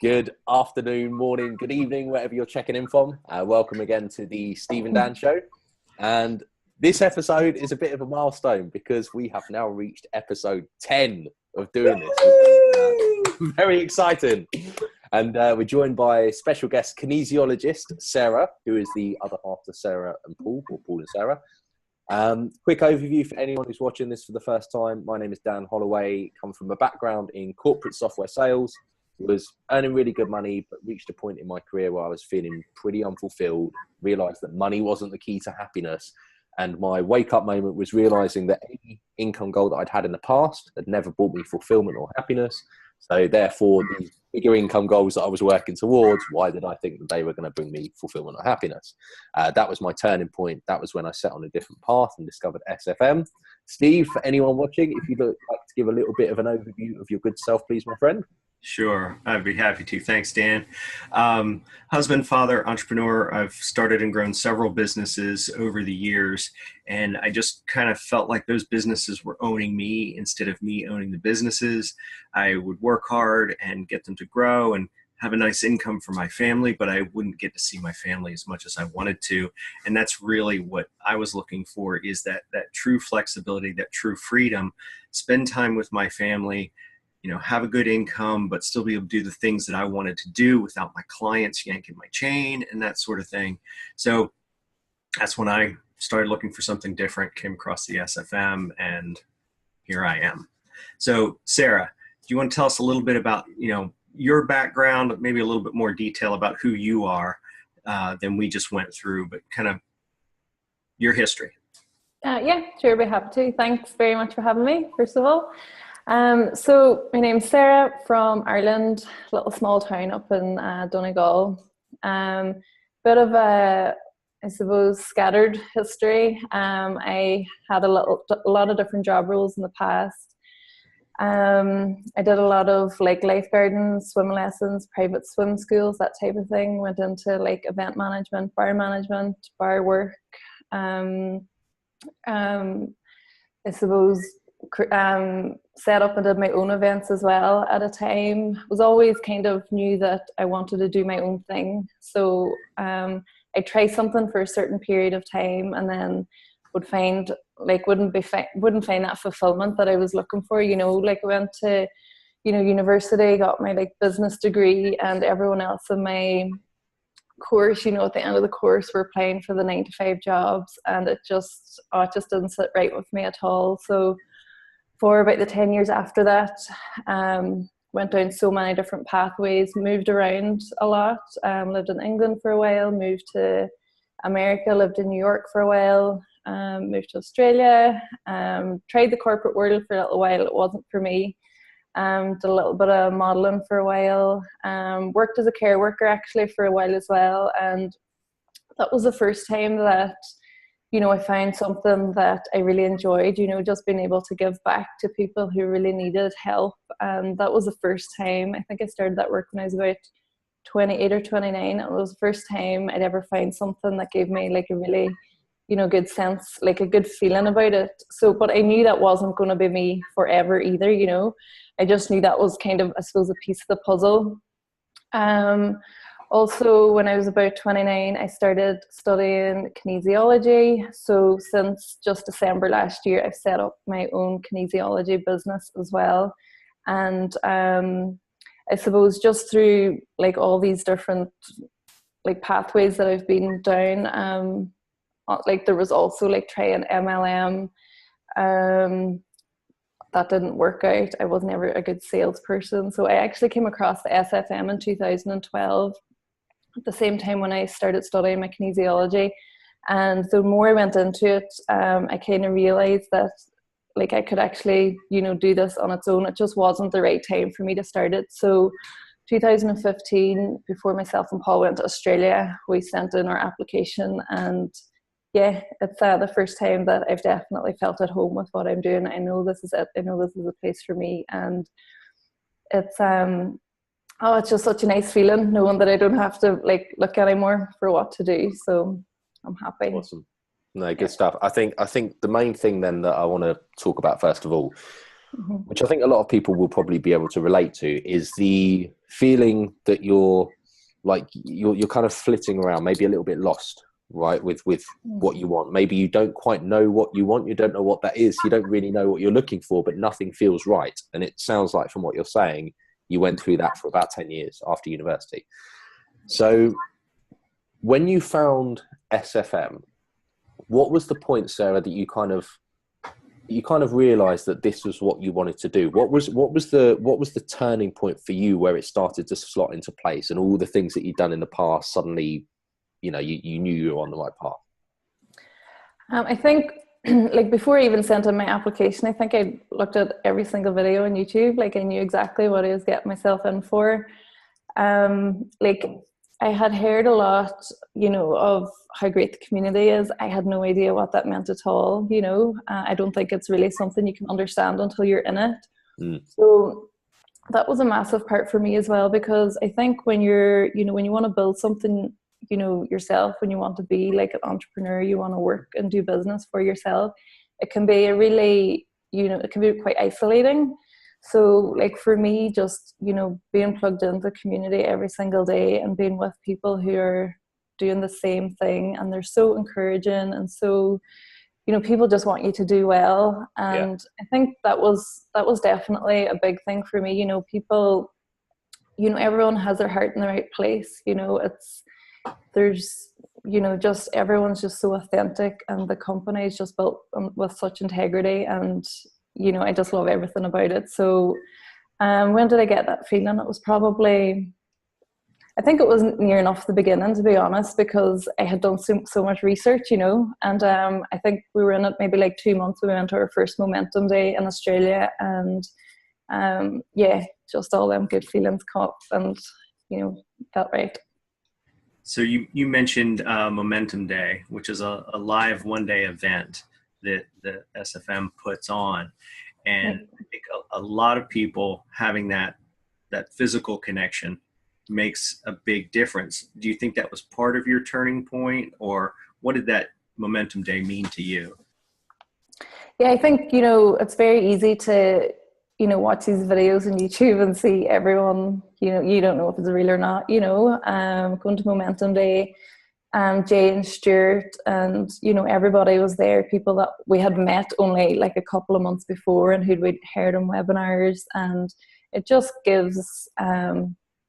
Good afternoon, morning, good evening, wherever you're checking in from. Welcome again to the Steve and Dan Show. And this episode is a bit of a milestone because we have now reached episode 10 of doing this. Very exciting. And we're joined by special guest kinesiologist Sarah, who is the other half to Sarah and Paul, or Paul and Sarah. Quick overview for anyone who's watching this for the first time. My name is Dan Holloway, come from a background in corporate software sales, was earning really good money, but reached a point in my career where I was feeling pretty unfulfilled, realized that money wasn't the key to happiness. And my wake-up moment was realizing that any income goal that I'd had in the past had never brought me fulfillment or happiness. So therefore, the bigger income goals that I was working towards, why did I think that they were going to bring me fulfillment or happiness? That was my turning point. That was when I set on a different path and discovered SFM. Steve, for anyone watching, if you'd like to give a little bit of an overview of your good self, please, my friend. Sure, I'd be happy to. Thanks, Dan. Husband, father, entrepreneur. I've started and grown several businesses over the years, and I just kind of felt like those businesses were owning me instead of me owning the businesses. I would work hard and get them to grow and have a nice income for my family, but I wouldn't get to see my family as much as I wanted to. And that's really what I was looking for, is that true flexibility, that true freedom, spend time with my family, have a good income, but still be able to do the things that I wanted to do without my clients yanking my chain and that sort of thing. So that's when I started looking for something different, came across the SFM, and here I am. So Sarah, do you want to tell us a little bit about, your background, maybe a little bit more detail about who you are than we just went through, but kind of your history? Yeah, sure, I'd be happy to. Thanks very much for having me, first of all. So my name's Sarah, from Ireland, a little small town up in Donegal. Bit of a, I suppose, scattered history. I had a lot of different job roles in the past. I did a lot of lifeguarding, swim lessons, private swim schools, that type of thing. Went into event management, bar work. I suppose set up and did my own events as well at a time. Was always kind of knew that I wanted to do my own thing. So I tried something for a certain period of time and then would find wouldn't find that fulfillment that I was looking for. I went to university, got my business degree, and everyone else in my course, at the end of the course, we're applying for the 9-to-5 jobs, and it just didn't sit right with me at all. So for about the 10 years after that, went down so many different pathways, moved around a lot, lived in England for a while, moved to America, lived in New York for a while, moved to Australia, tried the corporate world for a little while. It wasn't for me. Did a little bit of modelling for a while, worked as a care worker actually for a while as well, and that was the first time that I found something that I really enjoyed, just being able to give back to people who really needed help. And that was the first time. I think I started that work when I was about 28 or 29. It was the first time I'd ever found something that gave me a really, good sense, a good feeling about it. So, but I knew that wasn't going to be me forever either, I just knew that was kind of, I suppose, a piece of the puzzle. Also, when I was about 29, I started studying kinesiology. So since just December last year, I've set up my own kinesiology business as well. And I suppose just through all these different pathways that I've been down, there was also trying MLM. That didn't work out. I was never a good salesperson. So I actually came across the SFM in 2012. At the same time when I started studying my kinesiology, and the more I went into it, I kind of realized that I could actually do this on its own. It just wasn't the right time for me to start it. So 2015, before myself and Paul went to Australia, we sent in our application, and yeah, it's the first time that I've definitely felt at home with what I'm doing. I know this is it. I know this is a place for me, and it's it's just such a nice feeling knowing that I don't have to look anymore for what to do. So I'm happy. Awesome. No, good stuff. I think the main thing then that I want to talk about first of all which I think a lot of people will probably be able to relate to, is the feeling that you're kind of flitting around, maybe a little bit lost, right, with what you want. Maybe you don't quite know what you want. You don't know what that is. You don't really know what you're looking for, but nothing feels right. And it sounds like, from what you're saying, you went through that for about 10 years after university. So when you found SFM, what was the point, Sarah, that you kind of realized that this was what you wanted to do? What was the turning point for you where it started to slot into place, and all the things that you'd done in the past suddenly, you knew you were on the right path? I think, like, before I even sent in my application, I think I looked at every single video on YouTube. Like, I knew exactly what I was getting myself in for. Like, I had heard a lot, of how great the community is. I had no idea what that meant at all. I don't think it's really something you can understand until you're in it. So that was a massive part for me as well, because I think when you're, when you want to build something, yourself, when you want to be like an entrepreneur, you want to work and do business for yourself, it can be a really, it can be quite isolating. So, like, for me, just, being plugged into the community every single day and being with people who are doing the same thing, and they're so encouraging, and so, people just want you to do well. And I think that was definitely a big thing for me. People, everyone has their heart in the right place. Just everyone's just so authentic, and the company is just built with such integrity, and I just love everything about it. So when did I get that feeling? It was probably, I think it was near enough the beginning, to be honest, because I had done so much research, and I think we were in it maybe like 2 months. We went to our first Momentum Day in Australia, and just all them good feelings come up, and felt right. So you mentioned Momentum Day, which is a live one-day event that the SFM puts on. And I think a lot of people having that physical connection makes a big difference. Do you think that was part of your turning point, or what did that Momentum Day mean to you? Yeah, I think, it's very easy to, watch these videos on YouTube and see everyone, you don't know if it's real or not, going to Momentum Day. Jay and Stuart and everybody was there, people that we had met only like a couple of months before and who we'd heard on webinars, and it just gives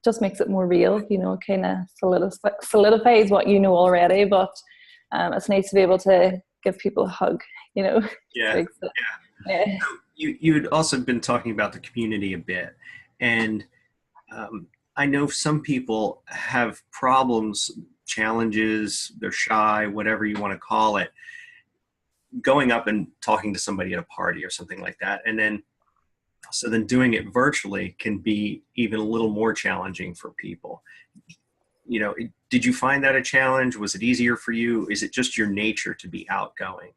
just makes it more real, kind of solidifies what you know already, but it's nice to be able to give people a hug. Yeah. You had also been talking about the community a bit, and I know some people have problems, challenges, they're shy, whatever you want to call it, going up and talking to somebody at a party or something like that. And then doing it virtually can be even a little more challenging for people. Did you find that a challenge? Was it easier for you? Is it just your nature to be outgoing?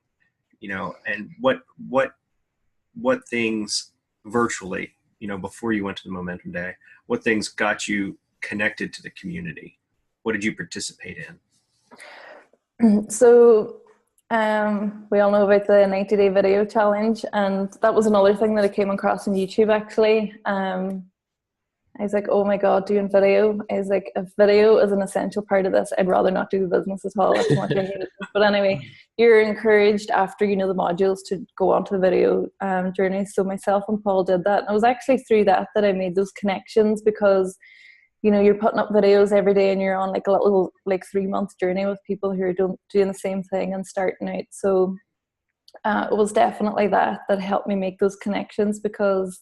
And what things virtually, before you went to the Momentum Day, what things got you connected to the community? What did you participate in? So we all know about the 90-day video challenge, and that was another thing that I came across on YouTube, actually. I was like, oh my God, doing video. I was like, if video is an essential part of this, I'd rather not do the business at all. That's much I hate it. But anyway, you're encouraged after, the modules to go on to the video journey. So myself and Paul did that. And it was actually through that I made those connections, because you're putting up videos every day and you're on like a little 3-month journey with people who are doing the same thing and starting out. So it was definitely that helped me make those connections, because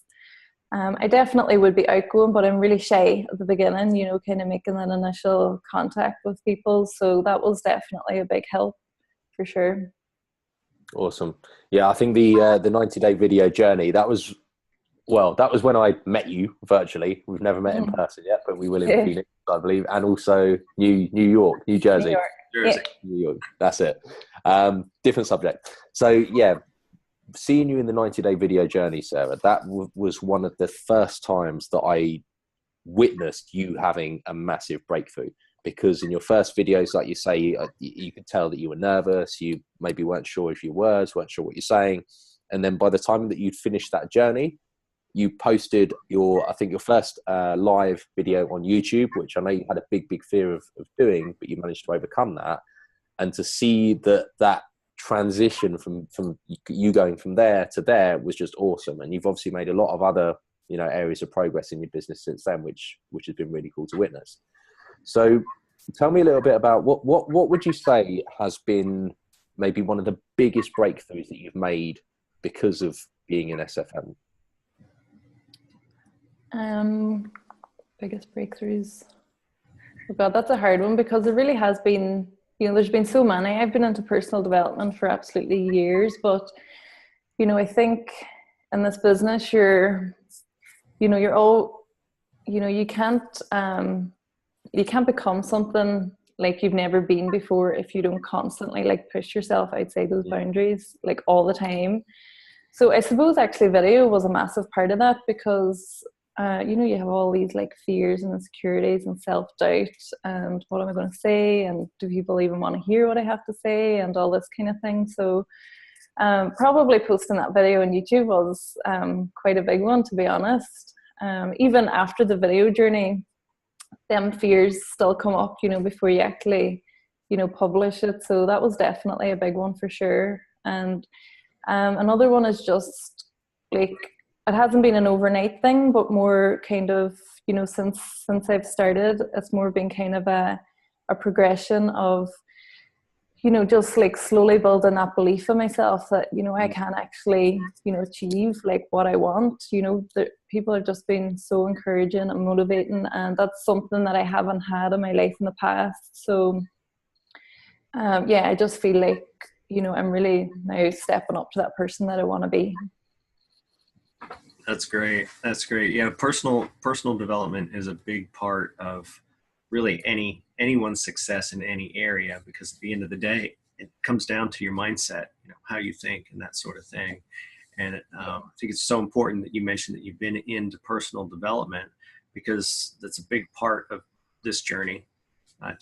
I definitely would be outgoing, but I'm really shy at the beginning, kind of making that initial contact with people. So that was definitely a big help for sure. Awesome. Yeah, I think the 90-day video journey, that was when I met you virtually. We've never met in person yet, but we will in Phoenix, I believe, and also New Jersey. New York. That's it. Different subject. So yeah, seeing you in the 90-day video journey, Sarah, that was one of the first times that I witnessed you having a massive breakthrough. Because in your first videos, like you say, you could tell that you were nervous. You maybe weren't sure of your words, weren't sure what you're saying. And then by the time that you'd finished that journey, you posted your first live video on YouTube, which I know you had a big fear of doing, but you managed to overcome that. And to see that transition from you going from there to there was just awesome. And you've obviously made a lot of other, areas of progress in your business since then, which has been really cool to witness. So tell me a little bit about what would you say has been maybe one of the biggest breakthroughs that you've made because of being in SFM? Biggest breakthroughs. Oh God, that's a hard one, because it really has been, there's been so many. I've been into personal development for absolutely years, but, I think in this business, you can't become something like you've never been before if you don't constantly like push yourself outside those boundaries like all the time. So I suppose actually video was a massive part of that, because you have all these like fears and insecurities and self-doubt, and what am I going to say, and do people even want to hear what I have to say, and all this kind of thing. So probably posting that video on YouTube was quite a big one, to be honest. Even after the video journey, them fears still come up, before you actually, publish it. So that was definitely a big one for sure. And another one is just like, it hasn't been an overnight thing, but more kind of, since I've started, it's more been kind of a progression of, just like slowly building that belief in myself that, I can actually, achieve like what I want. That people have just been so encouraging and motivating, and that's something that I haven't had in my life in the past. So, I just feel like, I'm really now stepping up to that person that I want to be. That's great. Yeah, personal development is a big part of really anyone's success in any area, because at the end of the day, it comes down to your mindset, how you think and that sort of thing. And I think it's so important that you mentioned that you've been into personal development, because that's a big part of this journey. I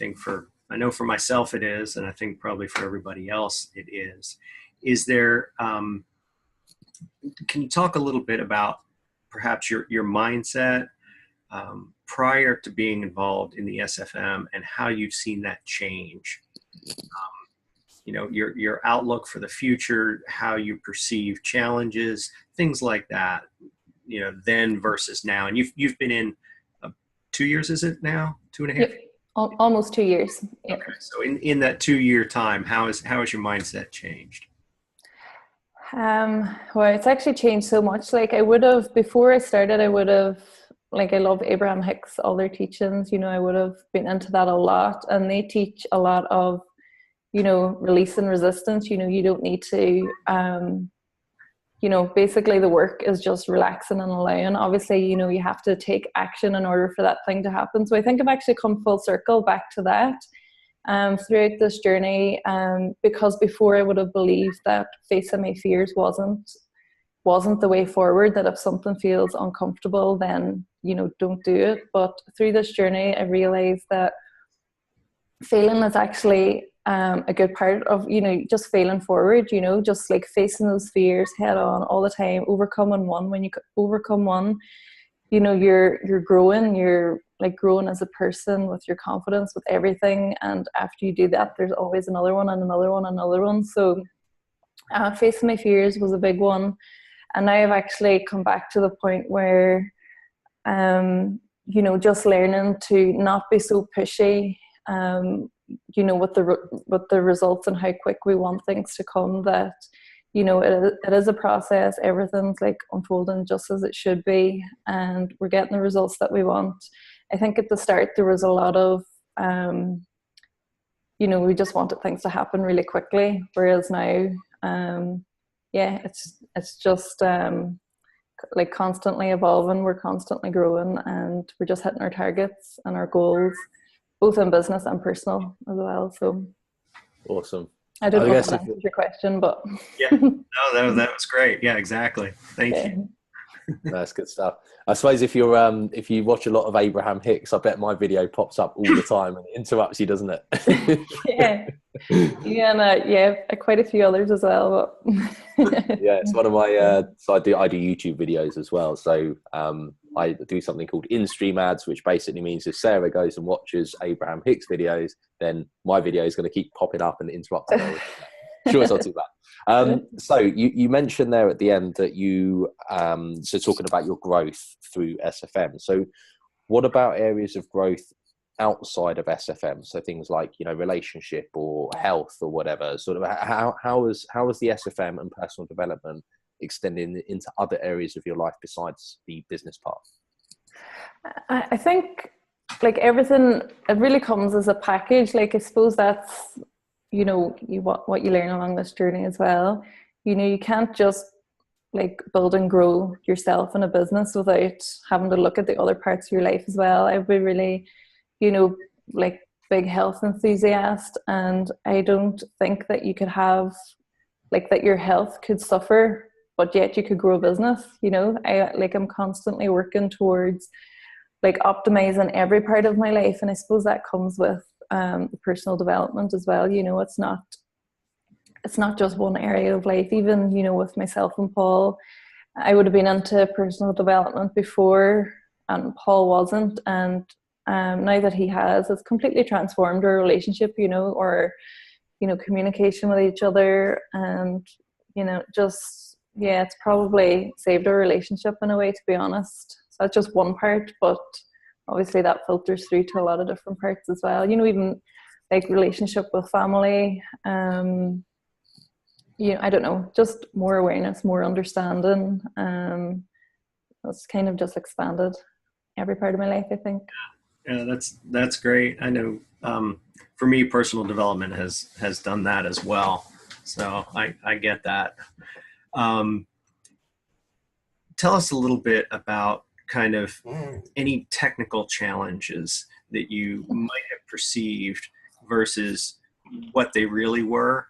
know for myself it is, and I think probably for everybody else it is. Is there, can you talk a little bit about perhaps your mindset prior to being involved in the SFM, and how you've seen that change? Your outlook for the future, how you perceive challenges, things like that, then versus now. And you've been in 2 years, is it now? 2.5? Yep. Almost 2 years. Yep. Okay. So in that 2 year time, how has your mindset changed? Well, it's actually changed so much. Like before I started, I love Abraham Hicks, all their teachings, I would have been into that a lot. And they teach a lot of, release and resistance. You don't need to, basically the work is just relaxing and allowing. Obviously, you have to take action in order for that thing to happen. So I think I've actually come full circle back to that. Throughout this journey, because before I would have believed that facing my fears wasn't the way forward, that if something feels uncomfortable, then don't do it. But through this journey, I realized that failing is actually a good part of just failing forward, just like facing those fears head on all the time, overcoming one. When you overcome one, you're growing, you're like growing as a person with your confidence, with everything. And after you do that, there's always another one and another one and another one. So facing my fears was a big one. And now I've actually come back to the point where just learning to not be so pushy, with the results and how quick we want things to come, that it is a process. Everything's like unfolding just as it should be, and we're getting the results that we want. I think at the start there was a lot of we just wanted things to happen really quickly, whereas now it's just like constantly evolving. We're constantly growing, and we're just hitting our targets and our goals, both in business and personal as well. So awesome. I don't know if that answers your question, but yeah, no, that was great. Yeah, exactly. Thank you. That's good stuff. I suppose if you watch a lot of Abraham Hicks, I bet my video pops up all the time and it interrupts you, doesn't it? Yeah. Yeah, and yeah, quite a few others as well. But Yeah, it's one of my. So I do YouTube videos as well. So I do something called in-stream ads, which basically means if Sarah goes and watches Abraham Hicks videos, then my video is going to keep popping up and interrupting her. Sure, it's not too bad. So you mentioned there at the end that you so talking about your growth through SFM. So what about areas of growth outside of SFM? So things like, you know, relationship or health or whatever. Sort of how is the SFM and personal development extending into other areas of your life besides the business part? I think like everything, it really comes as a package. Like I suppose that's, you know, what you learn along this journey as well. You know, you can't just like build and grow yourself in a business without having to look at the other parts of your life as well. I would be really, you know, like big health enthusiast, and I don't think that you could have like that your health could suffer but yet you could grow a business. You know, I'm constantly working towards like optimizing every part of my life, and I suppose that comes with personal development as well. You know, it's not just one area of life. Even, you know, with myself and Paul, I would have been into personal development before and Paul wasn't, and now that he has, it's completely transformed our relationship, you know, or, you know, communication with each other, and, you know, just, yeah, it's probably saved our relationship in a way, to be honest. So that's just one part, but obviously that filters through to a lot of different parts as well, you know, even like relationship with family, you know, I don't know, just more awareness, more understanding. It's kind of just expanded every part of my life, I think. Yeah, that's great. I know for me, personal development has done that as well. So I get that. Tell us a little bit about kind of any technical challenges that you might have perceived versus what they really were.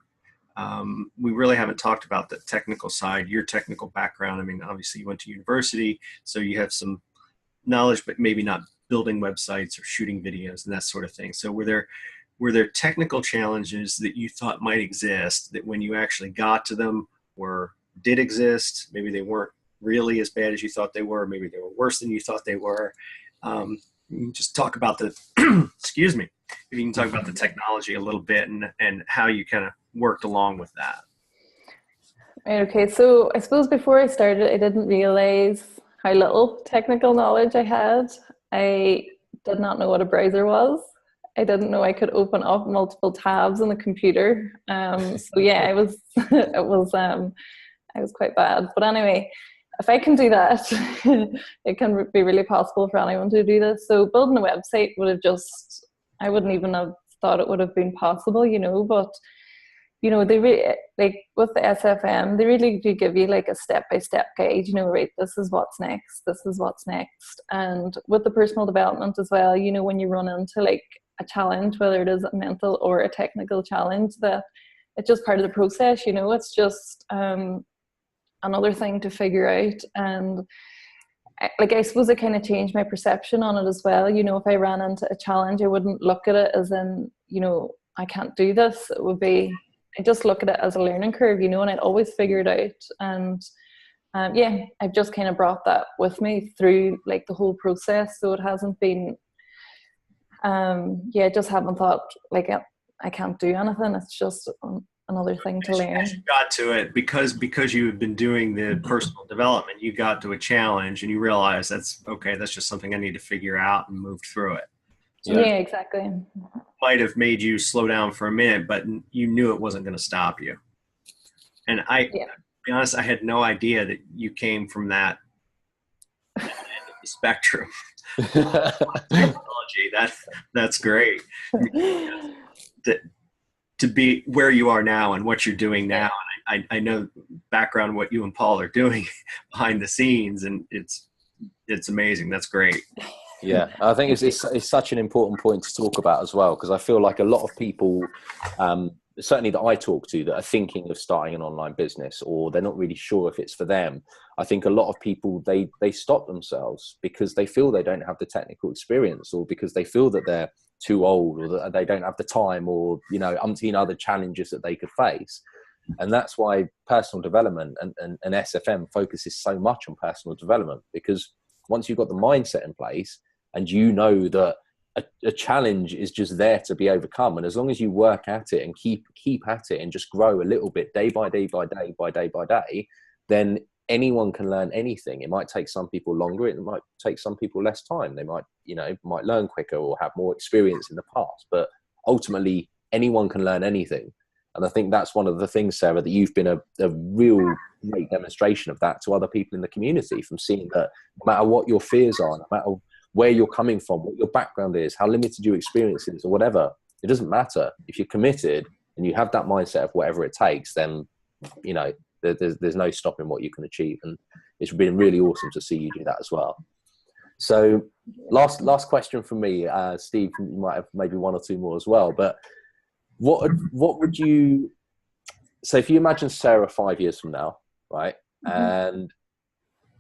We really haven't talked about the technical side, your technical background. I mean, obviously you went to university, so you have some knowledge, but maybe not building websites or shooting videos and that sort of thing. So were there technical challenges that you thought might exist that when you actually got to them did exist? Maybe they weren't really as bad as you thought they were. Maybe they were worse than you thought they were. Just talk about the, excuse me, if you can talk about the technology a little bit and how you kind of worked along with that. Right, okay, so I suppose before I started, I didn't realize how little technical knowledge I had. I did not know what a browser was. I didn't know I could open up multiple tabs on the computer. So yeah, I was quite bad. But anyway, if I can do that, it can be really possible for anyone to do this. So building a website I wouldn't even have thought it would have been possible, you know, but you know, they really, like with the SFM, they really do give you like a step-by-step guide, you know, right, this is what's next. And with the personal development as well, you know, when you run into like a challenge, whether it is a mental or a technical challenge, that it's just part of the process, you know, it's just another thing to figure out. And I suppose it kind of changed my perception on it as well. You know, if I ran into a challenge, I wouldn't look at it as in, you know, I can't do this. It would be, I just look at it as a learning curve, you know, and I'd always figure it out. And yeah, I've just kind of brought that with me through like the whole process. So it hasn't been, I just haven't thought like I can't do anything. It's just another thing to learn. As you got to it, because you had been doing the personal development, you got to a challenge and you realized that's just something I need to figure out and move through it. So yeah, exactly. Might have made you slow down for a minute, but you knew it wasn't going to stop you. And to be honest, I had no idea that you came from that end of the spectrum. Technology, that's great. To be where you are now and what you're doing now, and I know background what you and Paul are doing behind the scenes, and it's amazing. That's great. Yeah, I think it's such an important point to talk about as well, because I feel like a lot of people certainly that I talk to, that are thinking of starting an online business, or they're not really sure if it's for them. I think a lot of people, they stop themselves because they feel they don't have the technical experience, or because they feel that they're too old, or that they don't have the time, or, you know, umpteen other challenges that they could face. And that's why personal development and SFM focuses so much on personal development, because once you've got the mindset in place and you know that a challenge is just there to be overcome, and as long as you work at it and keep at it and just grow a little bit day by day by day by day by day, then anyone can learn anything. It might take some people longer, it might take some people less time, they might, you know, might learn quicker or have more experience in the past, but ultimately anyone can learn anything. And I think that's one of the things, Sarah, that you've been a real great demonstration of that to other people in the community, from seeing that no matter what your fears are, no matter where you're coming from, what your background is, how limited your experience is, or whatever, it doesn't matter. If you're committed and you have that mindset of whatever it takes, then, you know, there's no stopping what you can achieve. And it's been really awesome to see you do that as well. So last question from me, Steve, you might have maybe one or two more as well, but what would you, so if you imagine Sarah 5 years from now, right? Mm-hmm. And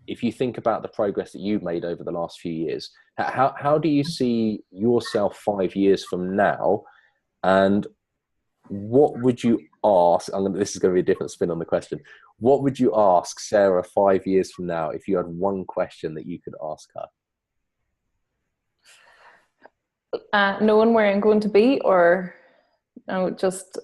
if you think about the progress that you've made over the last few years, how do you see yourself 5 years from now? And what would you ask, this is going to be a different spin on the question, what would you ask Sarah 5 years from now if you had one question that you could ask her? Knowing where I'm going to be, or just...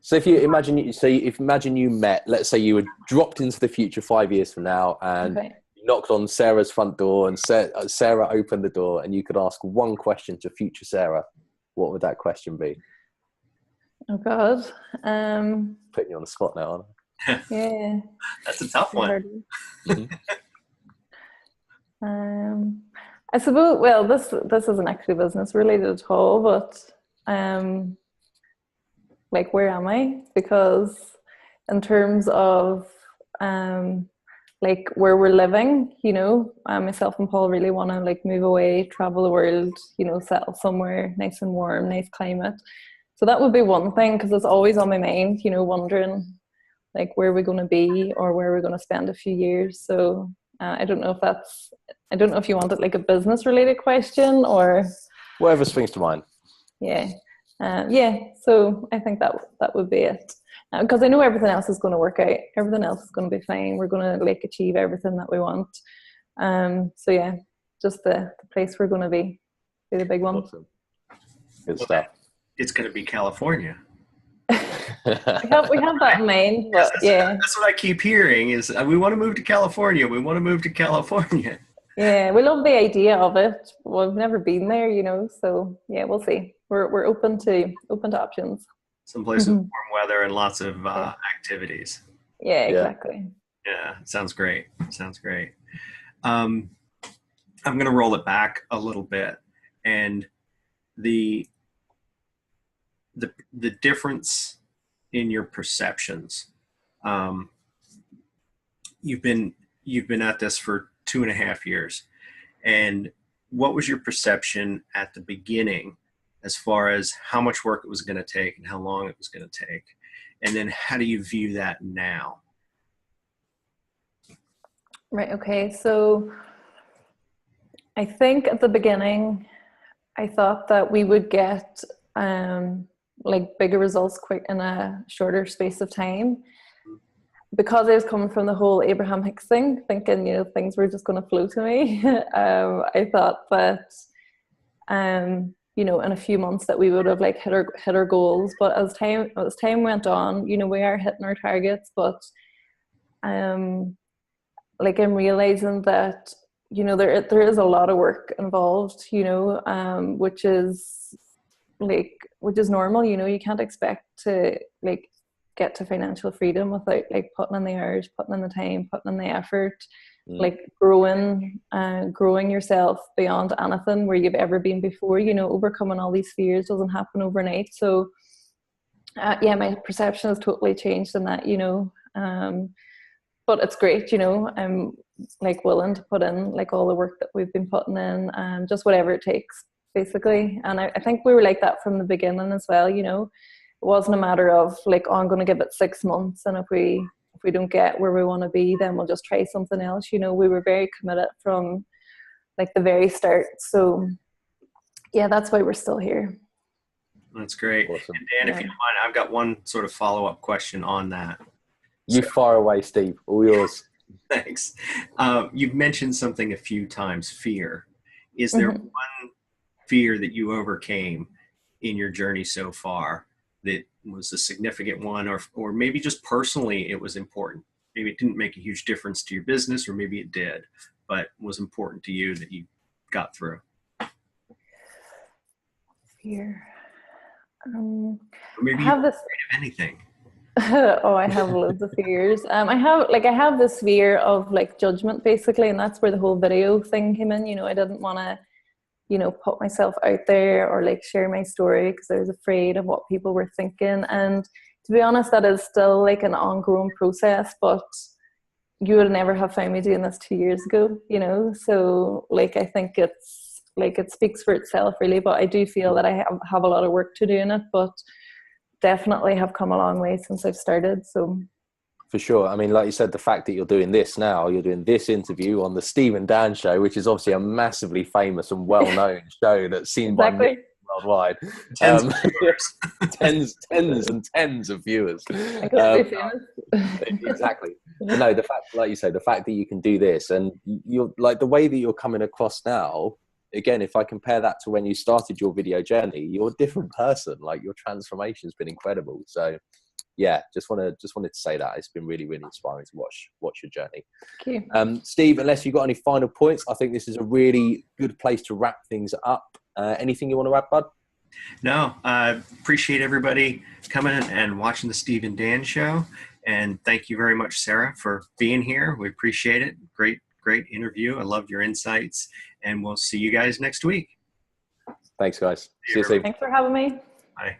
So if you imagine, you met, let's say you were dropped into the future 5 years from now, and you knocked on Sarah's front door, and Sarah opened the door, and you could ask one question to future Sarah, what would that question be? Oh God. Putting you on the spot now, aren't I? Yeah. That's a tough one. I suppose, well, this isn't actually business related at all, but like, where am I? Because in terms of like where we're living, you know, myself and Paul really want to like move away, travel the world, you know, settle somewhere nice and warm, nice climate. So that would be one thing, because it's always on my mind, you know, wondering like where we're going to be or where we're going to spend a few years. So I don't know if you want it like a business related question or whatever springs to mind. Yeah. So I think that would be it, because I know everything else is going to work out. Everything else is going to be fine. We're going to like achieve everything that we want. So yeah, just the place we're going to be the big one. Awesome. Good stuff. It's going to be California. we have that in mind, but that's what I keep hearing is we want to move to California. We want to move to California. Yeah, we love the idea of it. We've never been there, you know. So yeah, we'll see. We're open to options. Some place with warm weather and lots of activities. Yeah, exactly. Yeah, sounds great. I'm going to roll it back a little bit, and the difference in your perceptions. You've been at this for 2.5 years, and what was your perception at the beginning as far as how much work it was going to take and how long it was going to take, and then how do you view that now? Right. Okay. So I think at the beginning, I thought that we would get like bigger results quick in a shorter space of time, because I was coming from the whole Abraham Hicks thing, thinking, you know, things were just going to flow to me. I thought that, you know, in a few months that we would have like hit our goals. But as time went on, you know, we are hitting our targets, but like I'm realizing that, you know, there is a lot of work involved, you know, which is normal. You know, you can't expect to like get to financial freedom without like putting in the hours, putting in the time, putting in the effort, like growing yourself beyond anything where you've ever been before. You know, overcoming all these fears doesn't happen overnight. So yeah, my perception has totally changed in that, you know, but it's great, you know. I'm like willing to put in like all the work that we've been putting in, just whatever it takes, basically. And I think we were like that from the beginning as well, you know. wasn't a matter of like, oh, I'm going to give it 6 months, and if we don't get where we want to be, then we'll just try something else. You know, we were very committed from like the very start. So yeah, that's why we're still here. That's great. Awesome. And Dan, if you don't mind, I've got one sort of follow-up question on that. You fire away, Steve. All yours. Thanks. You've mentioned something a few times, fear. Is there one fear that you overcame in your journey so far that was a significant one, or maybe just personally it was important? Maybe it didn't make a huge difference to your business, or maybe it did, but was important to you that you got through? Fear. Or maybe I have you're this. afraid of anything. Oh, I have loads of fears. I have this fear of like judgment, basically, and that's where the whole video thing came in. You know, I didn't want to, you know, put myself out there or like share my story because I was afraid of what people were thinking. And to be honest, that is still like an ongoing process, but you would never have found me doing this 2 years ago, you know? So like, I think it's like, it speaks for itself really, but I do feel that I have a lot of work to do in it, but definitely have come a long way since I've started. So For sure. I mean, like you said, the fact that you're doing this now, you're doing this interview on the Steve and Dan show, which is obviously a massively famous and well-known show that's seen by millions worldwide. Tens of viewers. tens and tens of viewers. I could be famous. Exactly. No, the fact, like you say, the fact that you can do this, and you're like the way that you're coming across now. Again, if I compare that to when you started your video journey, you're a different person. Like your transformation has been incredible. So, yeah, just wanted to say that it's been really, really inspiring to watch your journey. Thank you. Steve, unless you've got any final points, I think this is a really good place to wrap things up. Anything you want to add, bud? No, I appreciate everybody coming and watching the Steve and Dan show. And thank you very much, Sarah, for being here. We appreciate it. Great interview. I loved your insights. And we'll see you guys next week. Thanks, guys. See you soon. Thanks for having me. Bye.